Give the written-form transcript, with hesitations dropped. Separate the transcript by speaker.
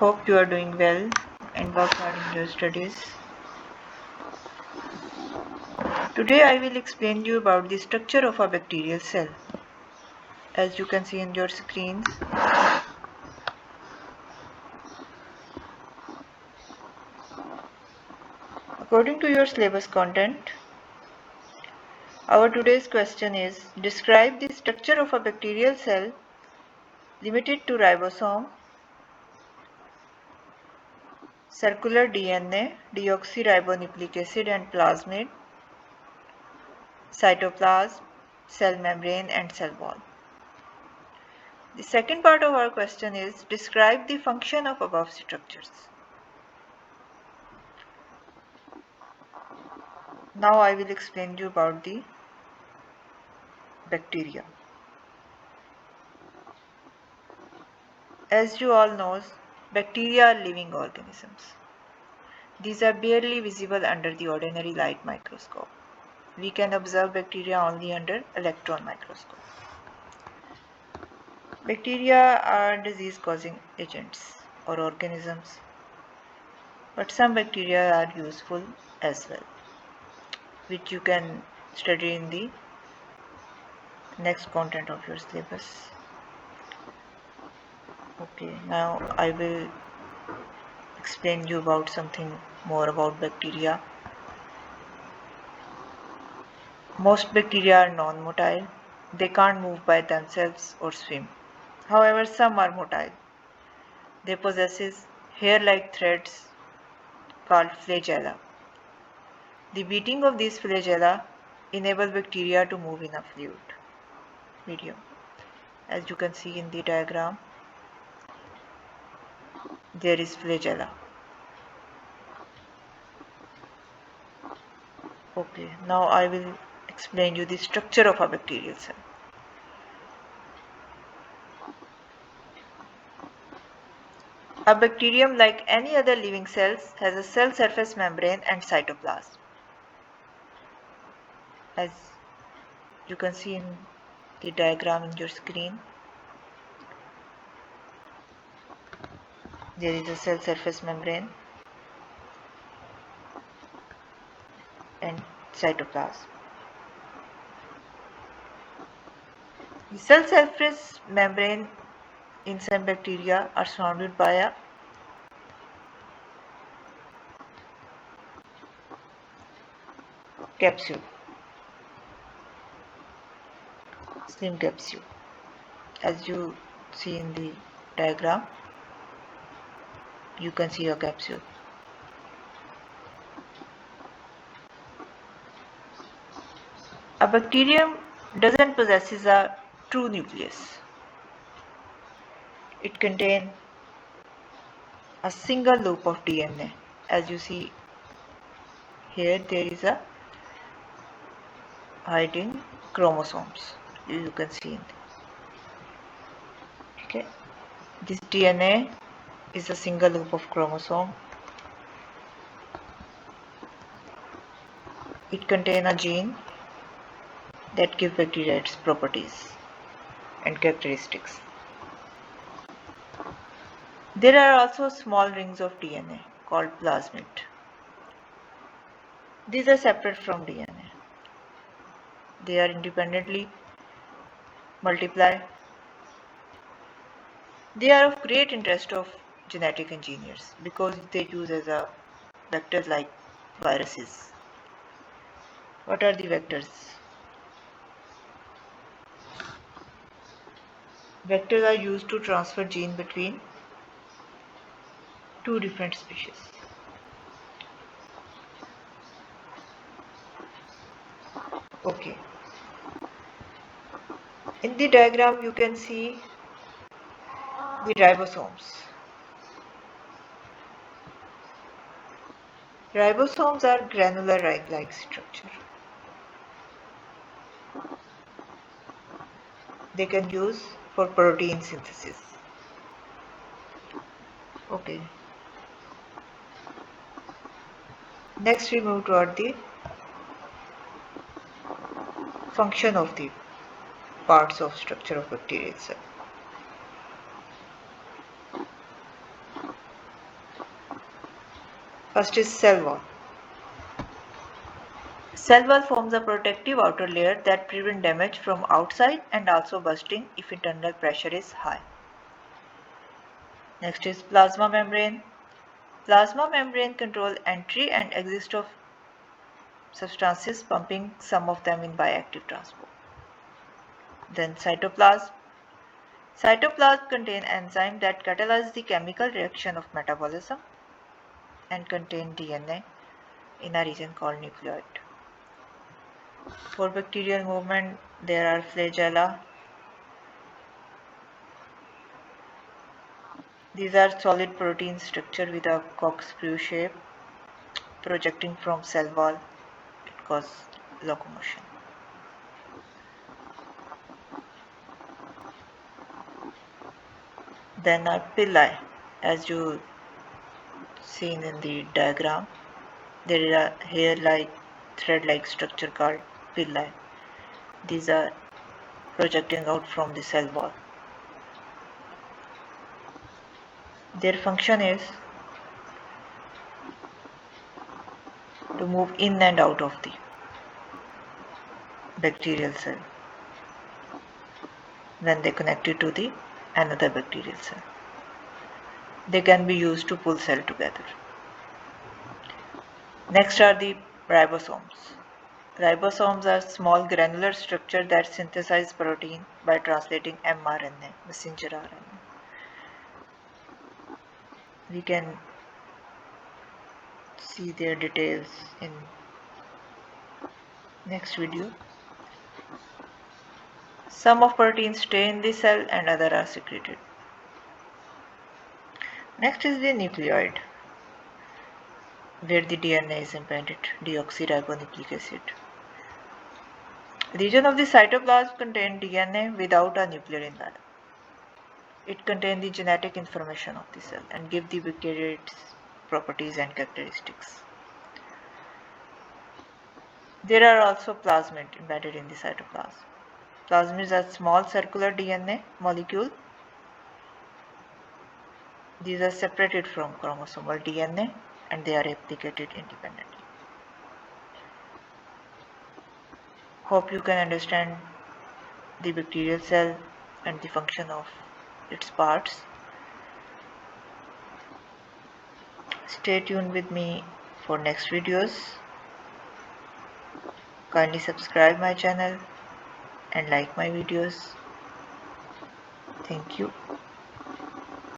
Speaker 1: Hope you are doing well and work hard in your studies. Today I will explain you about the structure of a bacterial cell. As you can see in your screens, according to your syllabus content, our today's question is describe the structure of a bacterial cell limited to ribosome, circular DNA, deoxyribonucleic acid and plasmid, cytoplasm, cell membrane and cell wall. The second part of our question is describe the function of above structures. Now I will explain you about the bacteria. As you all know, bacteria are living organisms. These are barely visible under the ordinary light microscope. We can observe bacteria only under electron microscope. Bacteria are disease-causing agents or organisms, but some bacteria are useful as well, which you can study in the next content of your syllabus. Okay, now I will explain you about something more about bacteria. Most bacteria are non-motile. They can't move by themselves or swim. However, some are motile. They possess hair-like threads called flagella. The beating of these flagella enables bacteria to move in a fluid medium. As you can see in the diagram, there is flagella. Okay, now I will explain you the structure of a bacterial cell. A bacterium, like any other living cells, has a cell surface membrane and cytoplasm. As you can see in the diagram in your screen, there is a cell surface membrane and cytoplasm. The cell surface membrane in some bacteria are surrounded by a capsule, slim capsule. As you see in the diagram, you can see a capsule. A bacterium doesn't possess a true nucleus. It contains a single loop of DNA. As you see here, there is a hiding chromosomes. You can see. Okay, this DNA is a single loop of chromosome. It contains a gene that gives bacteria its properties and characteristics. There are also small rings of DNA called plasmid. These are separate from DNA. They are independently multiply. They are of great interest of genetic engineers because they use as a vectors like viruses. What are the vectors? Vectors are used to transfer gene between two different species. Okay. In the diagram you can see the ribosomes. Ribosomes are granular rag-like structure. They can use for protein synthesis. Okay. Next we move toward the function of the parts of structure of bacterial cell. First is cell wall. Cell wall forms a protective outer layer that prevents damage from outside and also bursting if internal pressure is high. Next is plasma membrane. Plasma membrane control entry and exit of substances, pumping some of them in by active transport. Then cytoplasm. Cytoplasm contain enzymes that catalyze the chemical reaction of metabolism and contain DNA in a region called nucleoid. For bacterial movement, there are flagella. These are solid protein structure with a corkscrew shape projecting from cell wall. It causes locomotion. Then are pili, as you seen in the diagram. There is a hair-like, thread-like structure called pili. These are projecting out from the cell wall. Their function is to move in and out of the bacterial cell when they connect it to the another bacterial cell. They can be used to pull cell together. Next are the ribosomes. Ribosomes are small granular structure that synthesize protein by translating mRNA, messenger RNA. We can see their details in next video. Some of proteins stay in the cell and other are secreted. Next is the nucleoid, where the DNA is embedded, deoxyribonucleic acid. Region of the cytoplasm contain DNA without a nuclear envelope. It contains the genetic information of the cell and give the bacteria its properties and characteristics. There are also plasmids embedded in the cytoplasm. Plasmids are small circular DNA molecule. These are separated from chromosomal DNA and they are replicated independently. Hope you can understand the bacterial cell and the function of its parts. Stay tuned with me for next videos. Kindly subscribe my channel and like my videos. Thank you.